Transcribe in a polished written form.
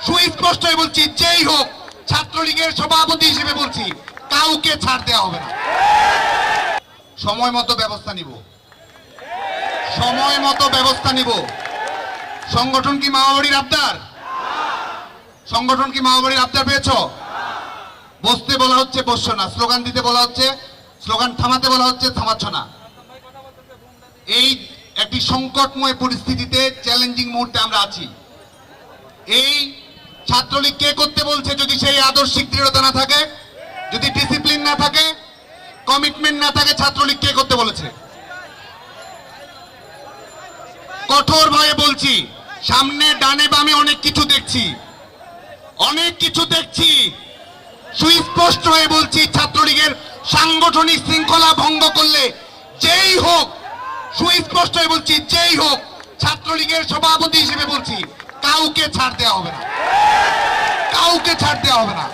সুস্পষ্টই বলছি, যেই হোক ছাত্রলীগের সভাপতি হিসেবে বলছি, কাউকে ছাড় দেওয়া হবে না। সময় মতো ব্যবস্থা নিব, সময় মতো ব্যবস্থা নিব। সংগঠন কি মামাবাড়ির আবদার? সংগঠন কি মামাবাড়ির আবদার পেয়েছ? বসতে বলা হচ্ছে, বসছো না। স্লোগান দিতে বলা হচ্ছে, স্লোগান থামাতে বলা হচ্ছে, থামাচ্ছ না। এই একটি সংকটময় পরিস্থিতিতে, চ্যালেঞ্জিং মুহূর্তে আমরা আছি। এই ছাত্রলীগ কে করতে বলছে? যদি সেই আদর্শিক দৃঢ়তা না থাকে, যদি ডিসিপ্লিন না থাকে, কমিটমেন্ট না থাকে, ছাত্রলীগ কে করতে বলেছে? কঠোর ভাবে বলছি, সামনে ডানে বামে অনেক কিছু দেখছি, অনেক কিছু দেখছি। সুস্পষ্ট হয়ে বলছি, ছাত্রলীগের সাংগঠনিক শৃঙ্খলা ভঙ্গ করলে যেই হোক, সুস্পষ্ট হয়ে বলছি, যেই হোক ছাত্রলীগের সভাপতি হিসেবে বলছি, কাউকে ছাড় দেওয়া হবে না, কাউকে ছাড় দেওয়া হবে না।